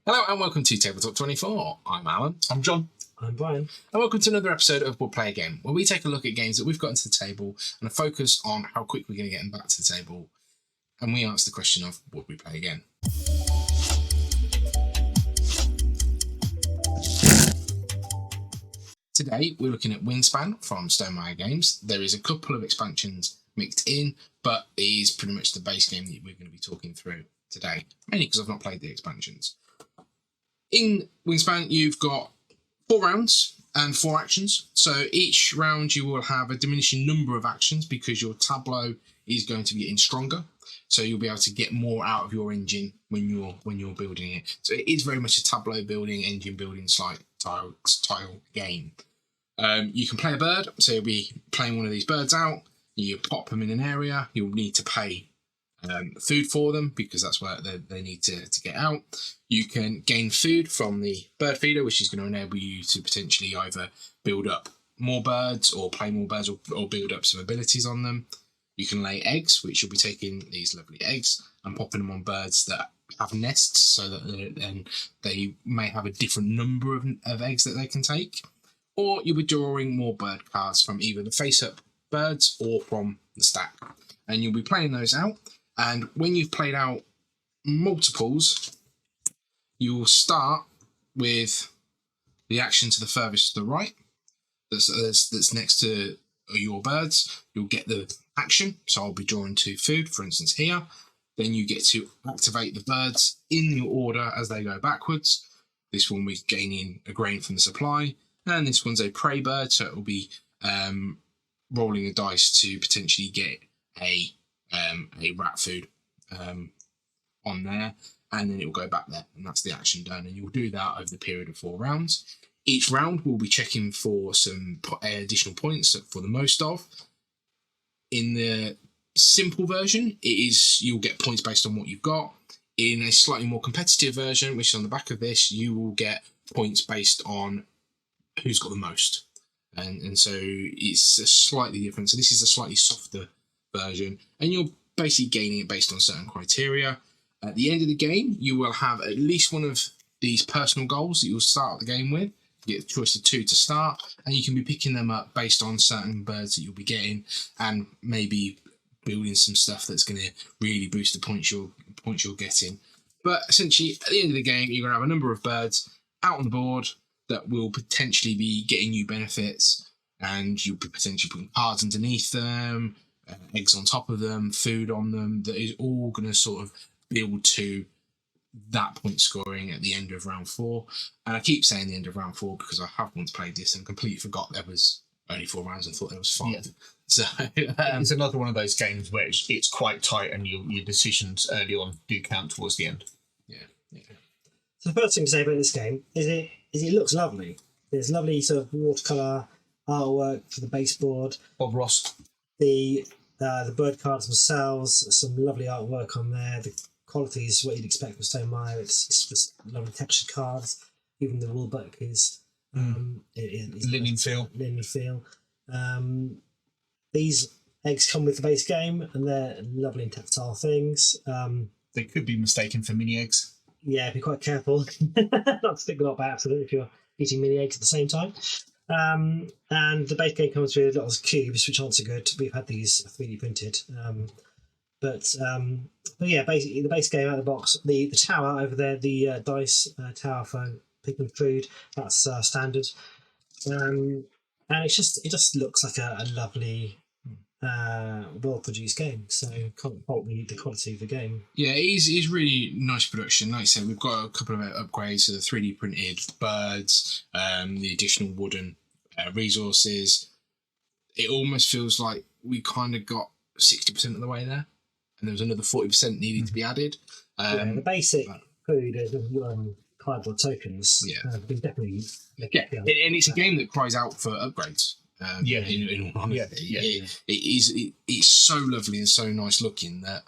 Hello and welcome to Tabletop 24. I'm Alan. I'm John. I'm Brian. And welcome to another episode of We'll Play a Game, where we take a look at games that we've got into the table and a focus on how quick we're going to get them back to the table. And we answer the question of, would we play again? Today, we're looking at Wingspan from Stonemaier Games. There is a couple of expansions mixed in, but it is pretty much the base game that we're going to be talking through today, mainly because I've not played the expansions. In Wingspan, you've got 4 rounds and 4 actions. So each round you will have a diminishing number of actions because your tableau is going to be getting stronger. So you'll be able to get more out of your engine when you're building it. So it is very much a tableau building, engine building style game. You can play a bird, so you'll be playing one of these birds out. You pop them in an area. You'll need to pay food for them because that's where they need to get out. You can gain food from the bird feeder, which is going to enable you to potentially either build up more birds or play more birds or build up some abilities on them. You can lay eggs, which you'll be taking these lovely eggs and popping them on birds that have nests so that they may have a different number of eggs that they can take. Or you'll be drawing more bird cards from either the face-up birds or from the stack. And you'll be playing those out. And when you've played out multiples, you will start with the action to the furthest to the right. That's next to your birds. You'll get the action. So I'll be drawing 2 food, for instance, here. Then you get to activate the birds in your order as they go backwards. This one we're gaining a grain from the supply. And this one's a prey bird, so it will be rolling a dice to potentially get a rat food on there, and then it will go back there, and that's the action done. And you'll do that over the period of 4 rounds. Each round we'll be checking for some additional points for the most of. In the simple version, you'll get points based on what you've got. In a slightly more competitive version, which is on the back of this, you will get points based on who's got the most. And so it's a slightly different. So this is a slightly softer version, and you're basically gaining it based on certain criteria. At the end of the game, you will have at least one of these personal goals that you'll start the game with. You get a choice of 2 to start, and you can be picking them up based on certain birds that you'll be getting, and maybe building some stuff that's going to really boost the points you're getting. But essentially, at the end of the game, you're going to have a number of birds out on the board that will potentially be getting you benefits, and you'll be potentially putting cards underneath them, eggs on top of them, food on them, that is all going to sort of build to that point scoring at the end of round 4. And I keep saying the end of round 4 because I have once played this and completely forgot there was only 4 rounds and thought there was 5. Yeah. So it's another one of those games where it's quite tight and your decisions early on do count towards the end. Yeah. So the first thing to say about this game is it looks lovely. There's lovely sort of watercolour artwork for the baseboard. Bob Ross. The bird cards themselves, some lovely artwork on there. The quality is what you'd expect from Stonemaier. It's just lovely textured cards. Even the rulebook is linen feel. Linen feel. These eggs come with the base game, and they're lovely and tactile things. They could be mistaken for mini eggs. Yeah, be quite careful not to stick them up by accident if you're eating mini eggs at the same time. And the base game comes with lots of cubes, which aren't so good. We've had these 3D printed. But yeah, basically the base game out of the box, the tower over there, the dice tower for picking food, that's standard. And it just looks like a lovely, well-produced game. So can't fault the quality of the game. Yeah, it is really nice production. Like I said, we've got a couple of upgrades, so the 3D printed birds, the additional wooden resources. It almost feels like we kind of got 60% of the way there, and there was another 40% needing to be added. The basic food is cardboard tokens. Yeah, definitely. Yeah, and it's a game that cries out for upgrades. In all honesty, it's so lovely and so nice looking that,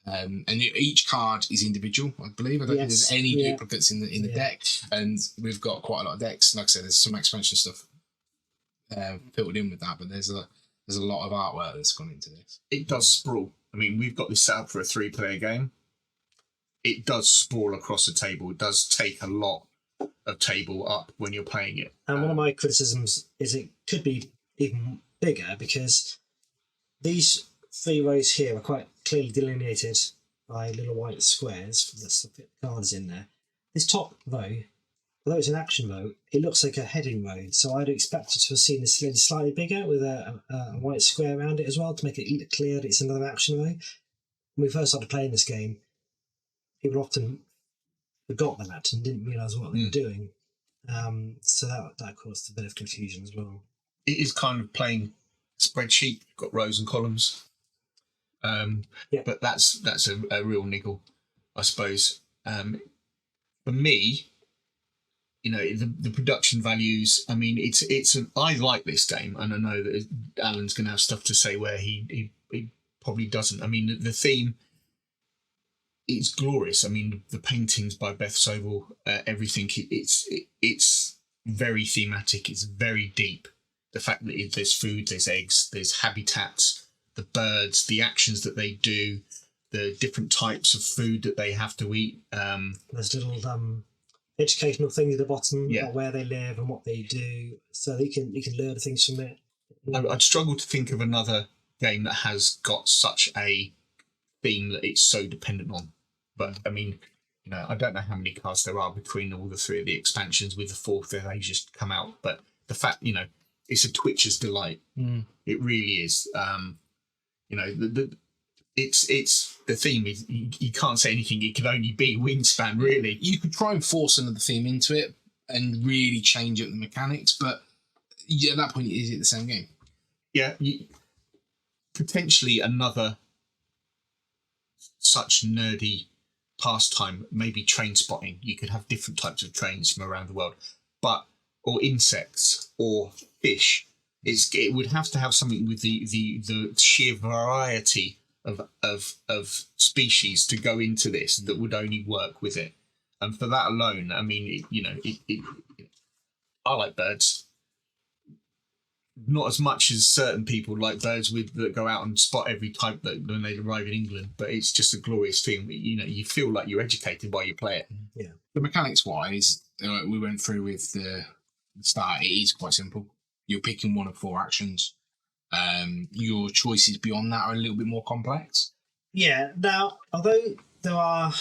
and each card is individual. I believe I don't think there's any duplicates in the deck, and we've got quite a lot of decks. Like I said, there's some expansion stuff filtered in with that, but there's a lot of artwork that's gone into this. It does sprawl. I mean, we've got this set up for a 3-player game. it does sprawl across the table. It does take a lot of table up when you're playing it. And one of my criticisms is it could be even bigger because these 3 rows here are quite clearly delineated by little white squares that fit cards in there. This top row, although it's an action row, it looks like a heading row. So I'd expect it to have seen this slightly bigger with a white square around it as well to make it look clear that it's another action row. When we first started playing this game, people often forgot that and didn't realise what they were doing. So that caused a bit of confusion as well. It is kind of playing spreadsheet. You've got rows and columns. But that's a real niggle, I suppose. For me, the production values. I mean, I like this game, and I know that Alan's going to have stuff to say where he probably doesn't. I mean, the theme. It's glorious. I mean, the paintings by Beth Sobel, everything. It's very thematic. It's very deep. The fact that there's food, there's eggs, there's habitats, the birds, the actions that they do, the different types of food that they have to eat. There's little educational things at the bottom about where they live and what they do, so that you can learn things from it. I'd struggle to think of another game that has got such a theme that it's so dependent on. But I mean, I don't know how many cards there are between all the 3 of the expansions, with the 4th that they just come out. But the fact, it's a Twitcher's delight. It really is. It's the theme is you can't say anything. It could only be Wingspan, really. You could try and force another theme into it and really change up the mechanics, but at that point, is it the same game? Yeah, potentially another such nerdy pastime, maybe train spotting. You could have different types of trains from around the world, or insects or fish. It would have to have something with the sheer variety of species to go into this that would only work with it. And for that alone, I mean, I like birds. Not as much as certain people like birds that go out and spot every type that when they arrive in England, but it's just a glorious thing. You feel like you're educated while you play it. Yeah. The mechanics wise, we went through with the start. It is quite simple. You're picking one of 4 actions. Your choices beyond that are a little bit more complex. Yeah. Now, although there are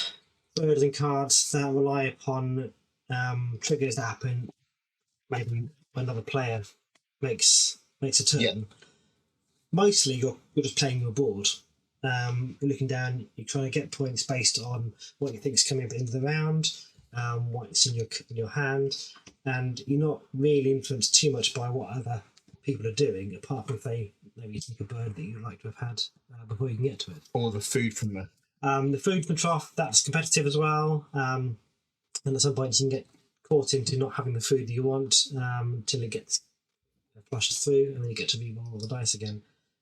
words and cards that rely upon triggers that happen, maybe when another player makes a turn. Mostly, you're just playing your board. You're looking down. You're trying to get points based on what you think is coming up at the end of the round, what's in your hand, and you're not really influenced too much by what other people are doing, apart from if they maybe take a bird that you'd like to have had before you can get to it. Or the food from the food from the trough. That's competitive as well, and at some point you can get caught into not having the food that you want until it gets flushed through, and then you get to re-roll all the dice again.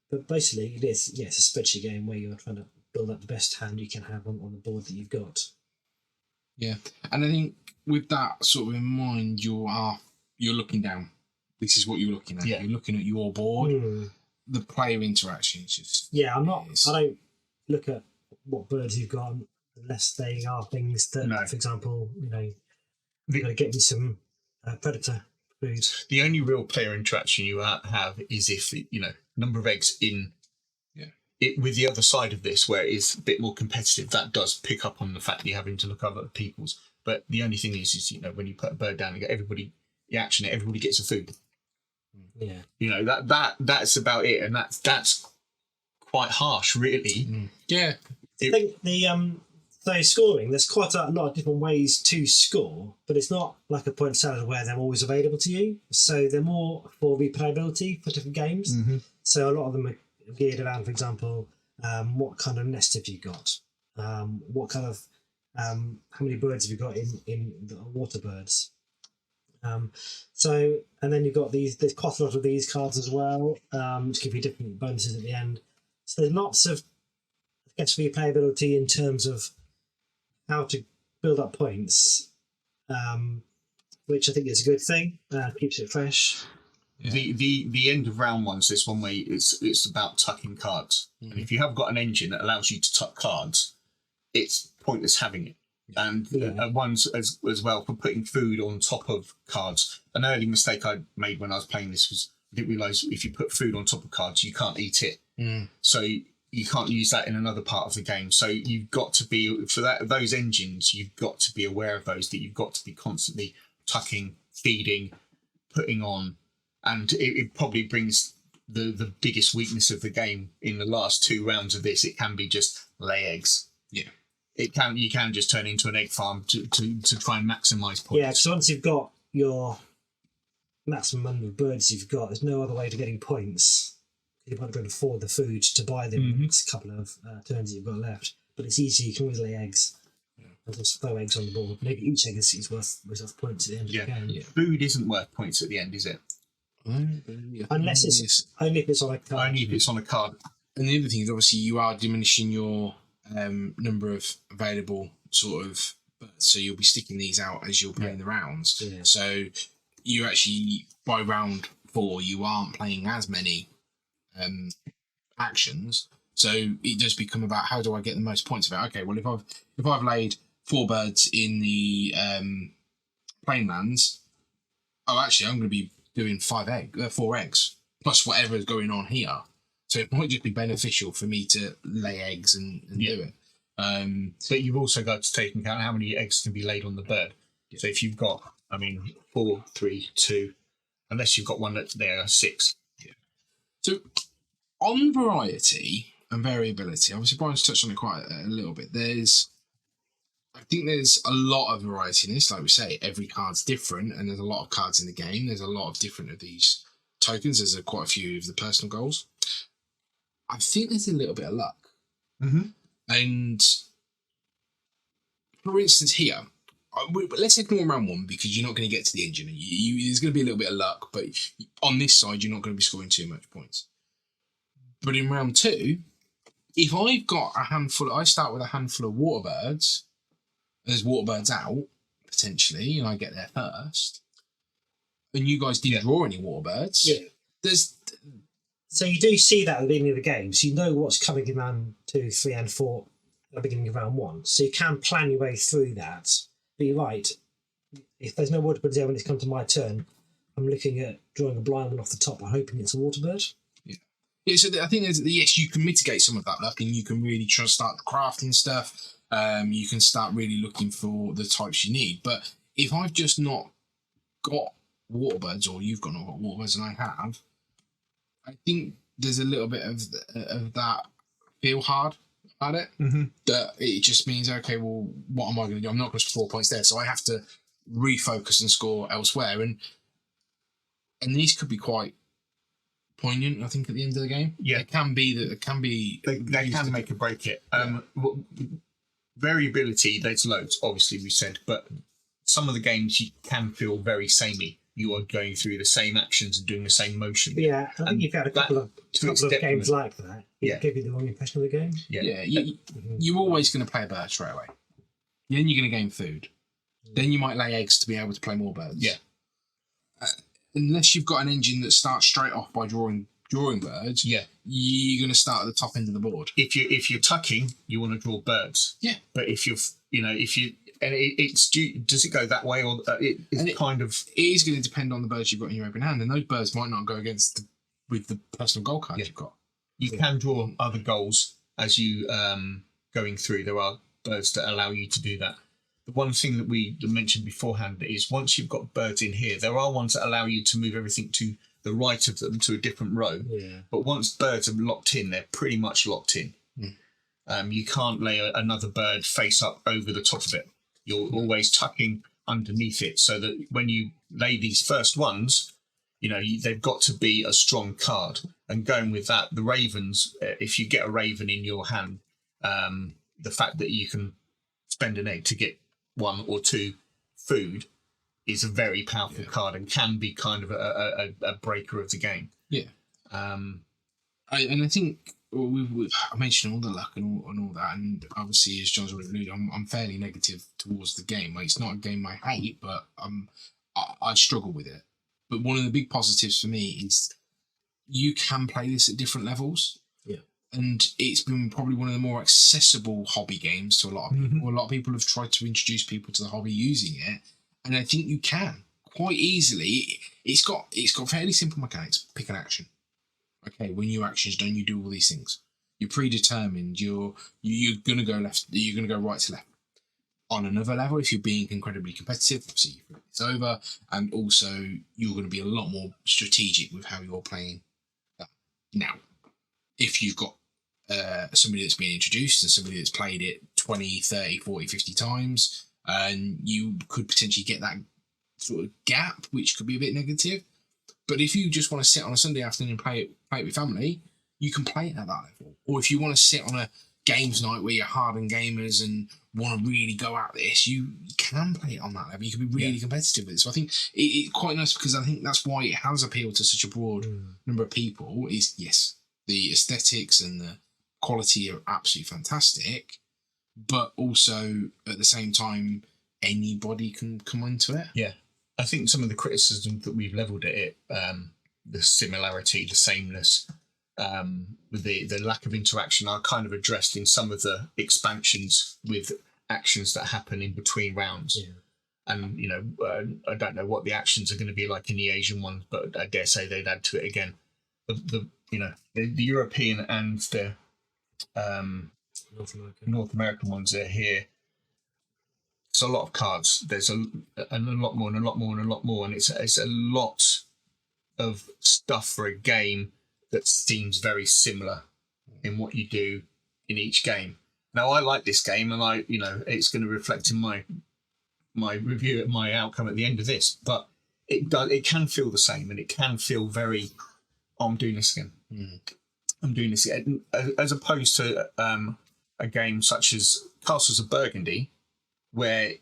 But basically, it's a spreadsheet game where you're trying to build up the best hand you can have on the board that you've got. Yeah, and I think with that sort of in mind, you're looking down. This is what you're looking at. Yeah. You're looking at your board. The player interaction is just. Yeah, I don't look at what birds you've got unless they are things that, for example, you've got to get me some predator food. The only real player interaction you have is if number of eggs in it with the other side of this, where it's a bit more competitive. That does pick up on the fact that you're having to look at other people's. But the only thing is when you put a bird down and get everybody the action, everybody gets a food. Yeah, that's about it, and that's quite harsh, really. Yeah, I think so scoring. There's quite a lot of different ways to score, but it's not like a point salad where they're always available to you. So they're more for replayability for different games. Mm-hmm. So a lot of them are geared around, for example, what kind of nest have you got? What kind of how many birds have you got in the water birds? So, and then you've got there's quite a lot of these cards as well to give you different bonuses at the end. So there's lots of, I guess, replayability in terms of how to build up points, which I think is a good thing. Keeps it fresh. Yeah. The end of round one's this one where it's about tucking cards, and if you have got an engine that allows you to tuck cards, it's pointless having it. And ones as well for putting food on top of cards. An early mistake I made when I was playing this was I didn't realise if you put food on top of cards, you can't eat it. So you can't use that in another part of the game. So you've got to be, for those engines, you've got to be aware of those, that you've got to be constantly tucking, feeding, putting on. And it probably brings the biggest weakness of the game in the last 2 rounds of this. It can be just lay eggs. Yeah. You can just turn into an egg farm to try and maximise points. Yeah, because once you've got your maximum number of birds you've got, there's no other way to getting points. You might be able to afford the food to buy them in the next couple of turns that you've got left. But it's easy, you can always lay eggs. And just throw eggs on the board. Maybe each egg is worth points at the end of the game. Yeah. Food isn't worth points at the end, is it? Unless it's only if it's on a card. Only if it's on a card. And the other thing is obviously you are diminishing your number of available sort of birds, so you'll be sticking these out as you're playing the rounds. Yeah. So you actually, by round 4, you aren't playing as many actions. So it does become about, how do I get the most points of it? Okay, well if I've laid 4 birds in the plainlands, actually I'm going to be doing 4 eggs plus whatever is going on here. So it might just be beneficial for me to lay eggs and do it. But you've also got to take into account how many eggs can be laid on the bird. Yeah. So if you've got, 4, 3, 2, unless you've got one that there are 6. Yeah. So on variety and variability, obviously Brian's touched on it quite a little bit. I think there's a lot of variety in this. Like we say, every card's different, and there's a lot of cards in the game. There's a lot of different of these tokens. There's quite a few of the personal goals. I think there's a little bit of luck. And for instance here, let's ignore round 1 because you're not going to get to the engine. There's going to be a little bit of luck, but on this side, you're not going to be scoring too much points. But in round 2, if I've got I start with a handful of water birds, there's water birds out, potentially, and I get there first, and you guys didn't draw any water birds, So you do see that at the beginning of the game, so you know what's coming in round 2, 3 and 4 at the beginning of round 1. So you can plan your way through that. But you're right, if there's no water birds there when it's come to my turn, I'm looking at drawing a blind one off the top and hoping it's a water bird. Yeah, so I think yes, you can mitigate some of that luck, and you can really try to start crafting stuff. You can start really looking for the types you need. But if I've just not got water birds, or you've not got water birds and I have, I think there's a little bit of that feel hard at it. That it just means, okay, well, what am I going to do? I'm not going to score 4 points there, so I have to refocus and score elsewhere. And these could be quite poignant, I think, at the end of the game. Yeah, it can be that. It can be. They can make or break it. Variability, there's loads, obviously, we said, but some of the games you can feel very samey. You are going through the same actions and doing the same motion. Yeah, I think you've had a couple of games like that. It give you the wrong impression of the game. You're always going to play a bird straight away. Then you're going to gain food. Then you might lay eggs to be able to play more birds. Yeah. Unless you've got an engine that starts straight off by drawing birds, you're going to start at the top end of the board. If you're tucking, you want to draw birds. Yeah. But if you does it go that way, or it is going to depend on the birds you've got in your open hand, and those birds might not go with the personal goal card you've got. You can draw other goals as you going through. There are birds that allow you to do that. The one thing that we mentioned beforehand is once you've got birds in here, there are ones that allow you to move everything to the right of them to a different row. Yeah. But once birds are locked in, they're pretty much locked in. You can't lay another bird face up over the top of it. You're always tucking underneath it, so that when you lay these first ones, they've got to be a strong card. And going with that, the ravens, if you get a raven in your hand, the fact that you can spend an egg to get 1 or 2 food is a very powerful card and can be kind of a breaker of the game. Yeah. I think I mentioned all the luck and all that, and obviously, as John's already alluded, I'm fairly negative towards the game. Like, it's not a game I hate, but I struggle with it. But one of the big positives for me is you can play this at different levels. Yeah. and it's been probably one of the more accessible hobby games to a lot of people. Mhm. A lot of people have tried to introduce people to the hobby using it, and I think you can quite easily. It's got fairly simple mechanics. Pick an action. Okay, when your action's done, you do all these things. You're predetermined. You're gonna go left. You're gonna go right to left. On another level, if you're being incredibly competitive, obviously it's over, and also you're going to be a lot more strategic with how you're playing that. Now, if you've got somebody that's been introduced and somebody that's played it 20, 30, 40, 50 times, and you could potentially get that sort of gap, which could be a bit negative. But if you just want to sit on a Sunday afternoon and play it with family, you can play it at that level. Or if you want to sit on a games night where you're hardened gamers and want to really go at this, you can play it on that level. You can be really competitive with it. So I think it's quite nice, because I think that's why it has appealed to such a broad number of people. Is yes, the aesthetics and the quality are absolutely fantastic, but also at the same time, anybody can come into it. Yeah, I think some of the criticism that we've levelled at it, the similarity, the sameness, with the lack of interaction, are kind of addressed in some of the expansions with actions that happen in between rounds. Yeah. And I don't know what the actions are going to be like in the Asian ones, but I dare say they'd add to it again. The European and the North American ones are here. It's a lot of cards. There's a lot more and a lot more and a lot more, and it's a lot of stuff for a game that seems very similar in what you do in each game. Now, I like this game, and it's going to reflect in my review, my outcome at the end of this. But it can feel the same, and it can feel very, I'm doing this again. I'm doing this again, as opposed to a game such as Castles of Burgundy, where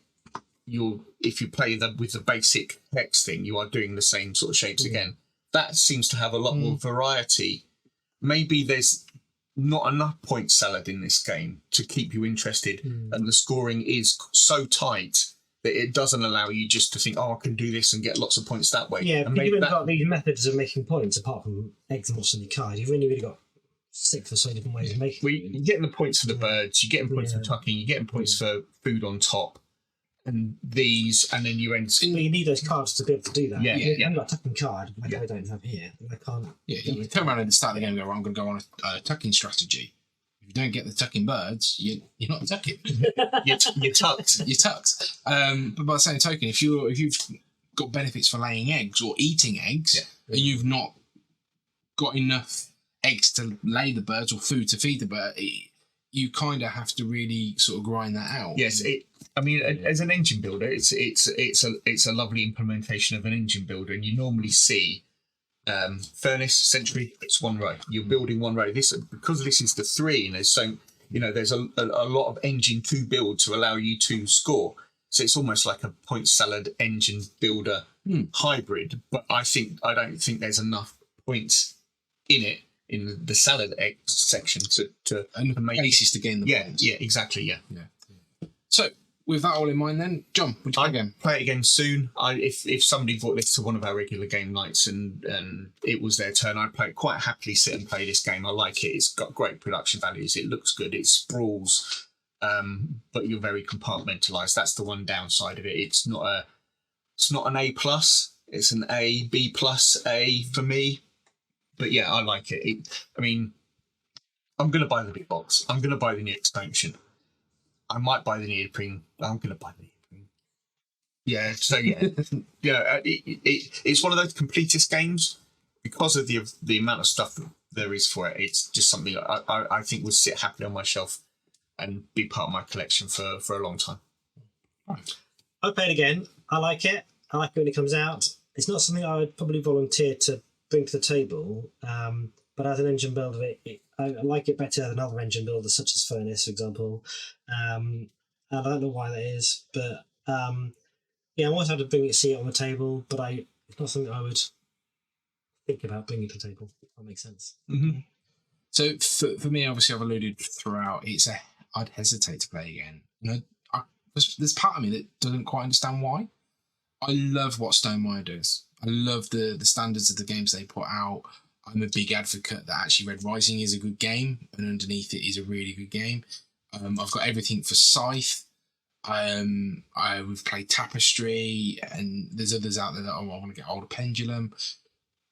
if you play with the basic hex thing, you are doing the same sort of shapes again. That seems to have a lot more variety. Maybe there's not enough point salad in this game to keep you interested, and the scoring is so tight that it doesn't allow you just to think, I can do this and get lots of points that way. Yeah, and because you've got these methods of making points apart from eggs and what's in your card. You've really got 6 or so different ways of making. Well, you're getting the points for the birds, you're getting points for tucking, you're getting points for food on top, and then you end. But you need those cards to be able to do that. Yeah. I've got a tucking card, like I don't have here. I can't. Yeah, you can turn around at the start of the game and go, I'm going to go on a tucking strategy. If you don't get the tucking birds, you're not tucking. you're tucked. You're tucked. But by the same token, if you've got benefits for laying eggs or eating eggs, and you've not got enough eggs to lay the birds or food to feed the bird, you kind of have to really sort of grind that out. Yes, as an engine builder, it's a lovely implementation of an engine builder, and you normally see furnace, century. It's one row. You're building one row. Because this is the 3, and there's there's a lot of engine to build to allow you to score. So it's almost like a point salad engine builder hybrid. But I don't think there's enough points in it, in the salad egg section to make basis to gain the points. Yeah, exactly. Yeah. So with that all in mind, then John, would you play again? Play it again soon. If somebody brought this to one of our regular game nights and it was their turn, I'd quite happily sit and play this game. I like it. It's got great production values. It looks good. It sprawls, but you're very compartmentalized. That's the one downside of it. It's not an A+. It's an A, B+, A for me. But yeah, I like it. I'm going to buy the big box. I'm going to buy the new expansion. I might buy the neoprene. I'm going to buy the neoprene. Yeah, so yeah. It's one of those completist games because of the amount of stuff that there is for it. It's just something I think would sit happily on my shelf and be part of my collection for a long time. Right. I'll play it again. I like it. I like it when it comes out. It's not something I would probably volunteer to bring to the table, but as an engine builder, I like it better than other engine builders such as Furnace, for example. I don't know why that is, but I always have to see it on the table, but it's not something I would think about bringing to the table, if that makes sense. Mm-hmm. So for me, obviously, I've alluded throughout, I'd hesitate to play again. There's part of me that doesn't quite understand why. I love what Stonemaier does. I love the standards of the games they put out. I'm a big advocate that actually Red Rising is a good game, and underneath it is a really good game. I've got everything for Scythe. We've played Tapestry, and there's others out there that I want to get hold of Pendulum.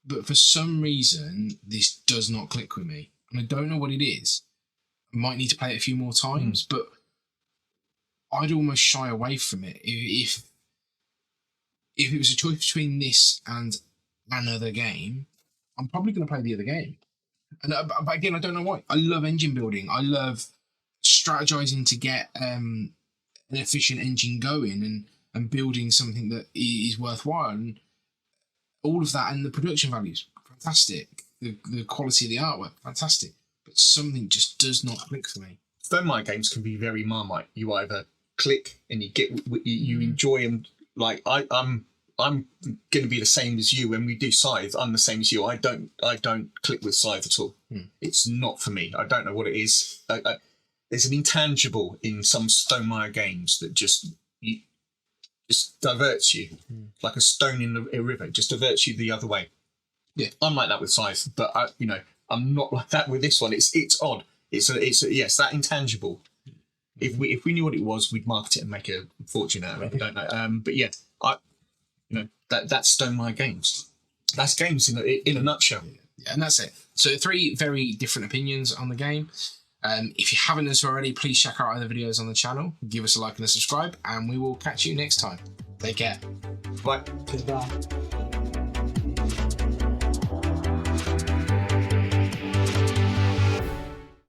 But for some reason, this does not click with me. And I don't know what it is. I might need to play it a few more times, but I'd almost shy away from it. If it was a choice between this and another game, I'm probably going to play the other game. And but again, I don't know why. I love engine building. I love strategizing to get an efficient engine going and building something that is worthwhile. And all of that, and the production values, fantastic. The quality of the artwork, fantastic. But something just does not click for me. Stonemaier games can be very Marmite. You either click and you enjoy them. Like I'm going to be the same as you when we do Scythe. I'm the same as you. I don't click with Scythe at all. It's not for me. I don't know what it is. There's an intangible in some Stonemaier games that just diverts you, like a stone in a river. It just diverts you the other way. Yeah, I'm like that with Scythe, but I'm not like that with this one. It's odd. It's yes, that intangible. If we knew what it was, we'd market it and make a fortune out of it. I don't know. But yeah, that's Stonemaier games. That's games in a nutshell. Yeah, and that's it. So 3 very different opinions on the game. If you haven't done so already, please check out other videos on the channel. Give us a like and a subscribe, and we will catch you next time. Take care. Bye. Goodbye.